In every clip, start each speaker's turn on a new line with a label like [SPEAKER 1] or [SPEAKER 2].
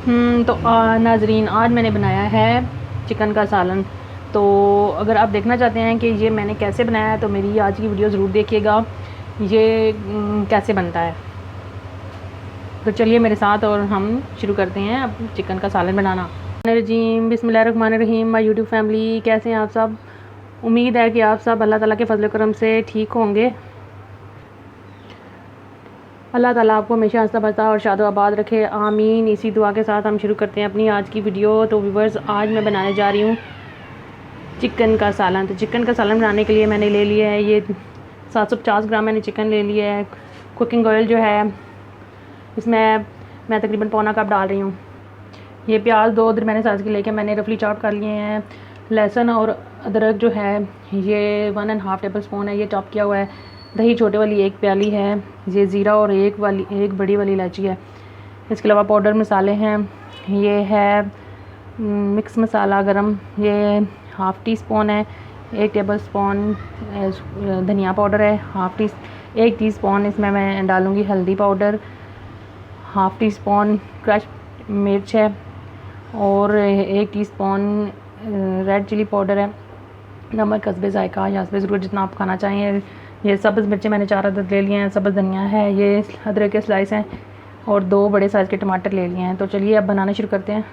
[SPEAKER 1] तो नाजरीन, आज मैंने बनाया है चिकन का सालन। तो अगर आप देखना चाहते हैं कि ये मैंने कैसे बनाया है तो मेरी आज की वीडियो ज़रूर देखिएगा, ये कैसे बनता है। तो चलिए मेरे साथ और हम शुरू करते हैं अब चिकन का सालन बनाना। रजीम बिस्मिल्लाहिर्रहमानिर्रहीम। माय यूट्यूब फैमिली, कैसे हैं आप सब? उम्मीद है कि आप सब अल्लाह ताला के फजल करम से ठीक होंगे। अल्लाह ताला आपको हमेशा हंसता बसता और शादो आबाद रखे, आमीन। इसी दुआ के साथ हम शुरू करते हैं अपनी आज की वीडियो। तो व्यूवर्स, आज मैं बनाने जा रही हूँ चिकन का सालन। तो चिकन का सालन बनाने के लिए मैंने ले लिया है ये 750 ग्राम मैंने चिकन ले लिया है। कुकिंग ऑयल जो है इसमें मैं तकरीबन पौना कप डाल रही हूँ। ये प्याज 2 दरमियाने साइज़ के लेके मैंने रफली चॉप कर लिए हैं। लहसुन और अदरक जो है ये 1.5 टेबल स्पून है, ये चॉप किया हुआ है। दही छोटे वाली 1 प्याली है। ये ज़ीरा और एक बड़ी वाली इलायची है। इसके अलावा पाउडर मसाले हैं, ये है मिक्स मसाला गरम, ये 1/2 टी स्पून है। 1 टेबल स्पून धनिया पाउडर है। 1 टी स्पून इसमें मैं डालूँगी हल्दी पाउडर। 1/2 टी स्पून क्रश मिर्च है और 1 teaspoon red chilli powder है। नमक हस्बे ज़ायका या हस्बे ज़रूरत जितना आप खाना चाहें। ये सब्ज़ मिर्चें मैंने 4 अदद ले लिए हैं। सब्ज़ धनिया है, ये अदरक के स्लाइस हैं और 2 बड़े साइज़ के टमाटर ले लिए हैं। तो चलिए अब बनाना शुरू करते हैं।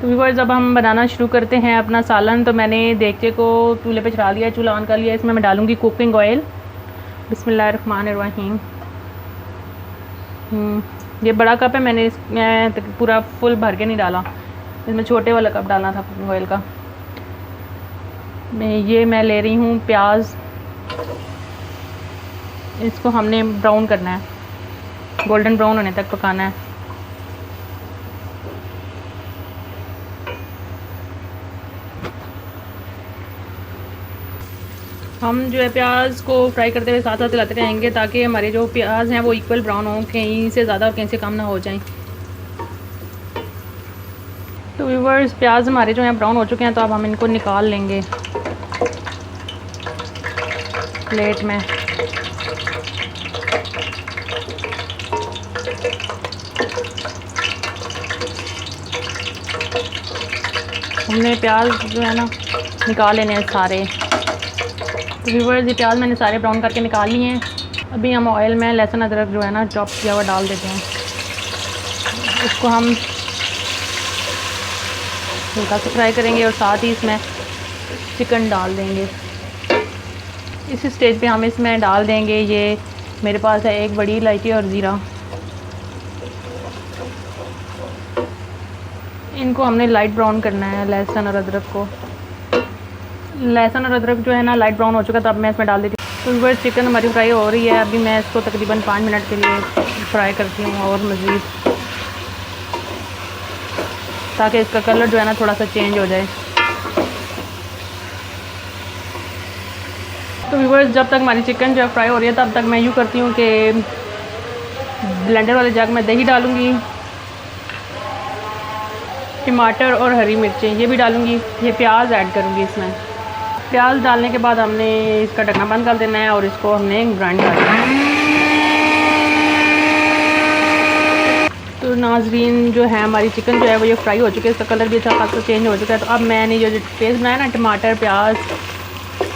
[SPEAKER 1] तो व्यूअर्स, अब हम बनाना शुरू करते हैं अपना सालन। तो मैंने देगचे को चूल्हे पे चढ़ा लिया, चूल्हा ऑन कर लिया। इसमें मैं डालूँगी कुकिंग ऑयल। बिस्मिल्लाहिर्रहमानिर्रहीम। ये बड़ा कप है, मैंने इसमें पूरा फुल भर के नहीं डाला, इसमें छोटे वाला कप डालना था कुकिंग ऑयल का। मैं ले रही हूँ प्याज। इसको हमने ब्राउन करना है, गोल्डन ब्राउन होने तक पकाना है। हम जो है प्याज को फ्राई करते हुए साथ साथ चलाते रहेंगे ताकि हमारे जो प्याज हैं वो इक्वल ब्राउन हो, कहीं से ज़्यादा और कहीं से कम ना हो जाएं। तो व्यूअर्स, प्याज हमारे जो हैं ब्राउन हो चुके हैं, तो अब हम इनको निकाल लेंगे प्लेट में। हमने प्याज जो है ना निकाल लेने हैं सारे। तो व्यूअर्स, ये प्याज मैंने सारे ब्राउन करके निकाल लिए हैं। अभी हम ऑयल में लहसुन अदरक जो है ना चॉप किया हुआ डाल देते हैं। इसको हम हल्का सा फ्राई करेंगे और साथ ही इसमें चिकन डाल देंगे। इस स्टेज पे हम इसमें डाल देंगे, ये मेरे पास है 1 बड़ी इलायची और ज़ीरा। इनको हमने लाइट ब्राउन करना है, लहसुन और अदरक को। लहसुन और अदरक जो है ना लाइट ब्राउन हो चुका, तो अब मैं इसमें डाल देती हूँ। तो व्यूअर्स, चिकन हमारी फ्राई हो रही है। अभी मैं इसको तकरीबन 5 मिनट के लिए फ्राई करती हूँ और मज़ीद, ताकि इसका कलर जो है ना थोड़ा सा चेंज हो जाए। तो व्यूअर्स, जब तक हमारी चिकन जो है फ्राई हो रही है तब तक मैं यूँ करती हूँ कि ब्लेंडर वाले जग में दही डालूँगी, टमाटर और हरी मिर्चें ये भी डालूँगी, ये प्याज ऐड करूँगी इसमें। प्याज डालने के बाद हमने इसका ढक्कना बंद कर देना है और इसको हमने ग्राइंड करना है। तो नाजरीन, जो है हमारी चिकन जो है वो ये फ्राई हो चुकी है, इसका कलर भी अच्छा खासा चेंज हो चुका है। तो अब मैंने जो पेस्ट बनाया ना टमाटर प्याज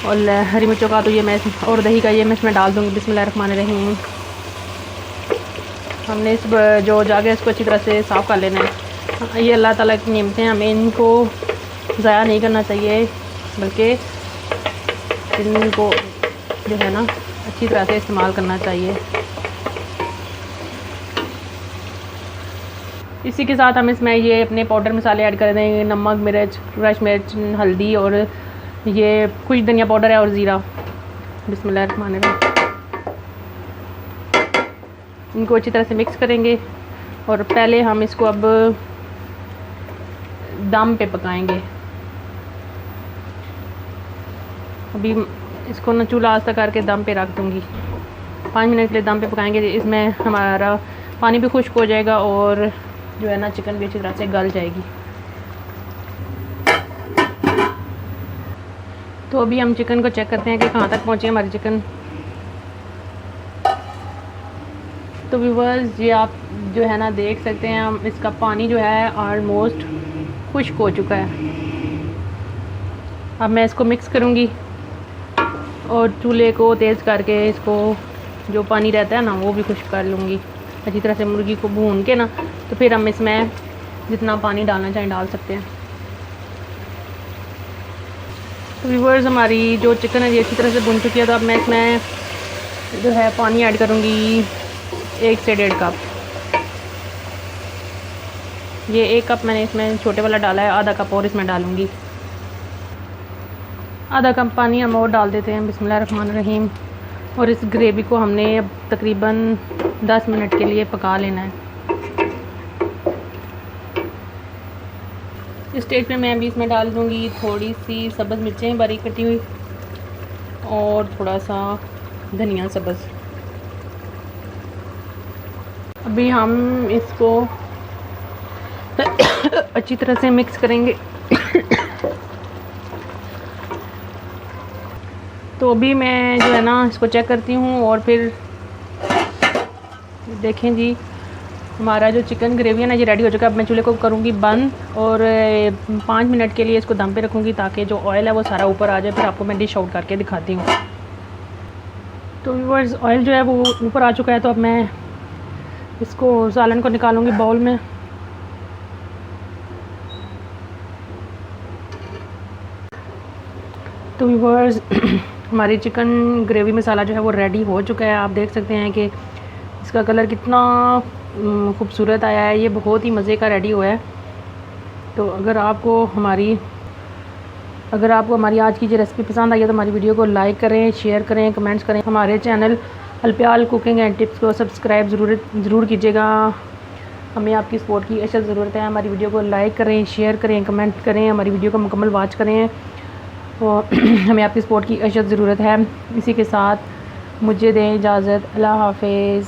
[SPEAKER 1] और हरी मिर्चों का, तो ये मैं और दही का ये मैं इसमें डाल दूँगी। बिस्मिल्लाहिर्रहमानिर्रहीम। हमने इस जो जग है इसको अच्छी तरह से साफ़ कर लेना है। ये अल्लाह ताला की नेमतें, हमें इनको ज़ाया नहीं करना चाहिए, बल्कि इनको जो है ना अच्छी तरह से इस्तेमाल करना चाहिए। इसी के साथ हम इसमें ये अपने पाउडर मसाले ऐड कर देंगे, नमक मिर्च क्रश मिर्च हल्दी और ये कुछ धनिया पाउडर है और ज़ीरा। बिस्मिल्लाहिर्रहमानिर्रहीम। इनको अच्छी तरह से मिक्स करेंगे और पहले हम इसको अब दम पे पकाएंगे। अभी इसको ना चूल्हा आस्ता करके दम पे रख दूँगी। 5 मिनट के लिए दम पे पकाएंगे। इसमें हमारा पानी भी खुश्क हो जाएगा और जो है ना चिकन भी अच्छी तरह से गल जाएगी। तो अभी हम चिकन को चेक करते हैं कि कहाँ तक पहुँची है हमारी चिकन। तो व्यूअर्स ये आप जो है ना देख सकते हैं, हम इसका पानी जो है ऑलमोस्ट खुश्क हो चुका है। अब मैं इसको मिक्स करूँगी और चूल्हे को तेज़ करके इसको जो पानी रहता है ना वो भी खुश्क कर लूँगी अच्छी तरह से। मुर्गी को भून के ना तो फिर हम इसमें जितना पानी डालना चाहें डाल सकते हैं। तो व्यूअर्स हमारी जो चिकन है ये अच्छी तरह से भुन चुकी है। तो अब मैं इसमें जो है पानी ऐड करूँगी 1 से 1.5 कप। ये 1 कप मैंने इसमें छोटे वाला डाला है, आधा कप और इसमें डालूँगी। आधा कप पानी हम और डाल देते हैं। बिस्मिल्लाहिर्रहमानिर्रहीम। और इस ग्रेवी को हमने अब तकरीबन 10 मिनट के लिए पका लेना है। इस स्टेज पे मैं अभी इसमें डाल दूँगी थोड़ी सी सब्ज़ मिर्चें बारीक कटी हुई और थोड़ा सा धनिया सब्ज़। अभी हम इसको अच्छी तरह से मिक्स करेंगे। तो अभी मैं जो है ना इसको चेक करती हूँ और फिर देखें जी हमारा जो चिकन ग्रेवी है ना ये रेडी हो चुका है। अब मैं चूल्हे को करूँगी बंद और 5 मिनट के लिए इसको दम पे रखूँगी ताकि जो ऑयल है वो सारा ऊपर आ जाए। फिर आपको मैं डिश आउट करके दिखाती हूँ। तो व्यूअर्स ऑयल जो है वो ऊपर आ चुका है। तो अब मैं इसको सालन को निकालूँगी बाउल में। तो व्यूअर्स हमारी चिकन ग्रेवी मसाला जो है वो रेडी हो चुका है। आप देख सकते हैं कि इसका कलर कितना खूबसूरत आया है। ये बहुत ही मज़े का रेडी हुआ है। तो अगर आपको हमारी आज की जो रेसिपी पसंद आई है तो हमारी वीडियो को लाइक करें, शेयर करें, कमेंट्स करें। हमारे चैनल अलप्याल कुकिंग एंड टिप्स को सब्सक्राइब ज़रूर कीजिएगा। हमें आपकी सपोर्ट की अशद ज़रूरत है। हमारी वीडियो को लाइक करें, शेयर करें, कमेंट करें, हमारी वीडियो को मुकम्मल वॉच करें। और हमें आपकी सपोर्ट की अशद ज़रूरत है। इसी के साथ मुझे दें इजाज़त। अल्लाह हाफ़िज़।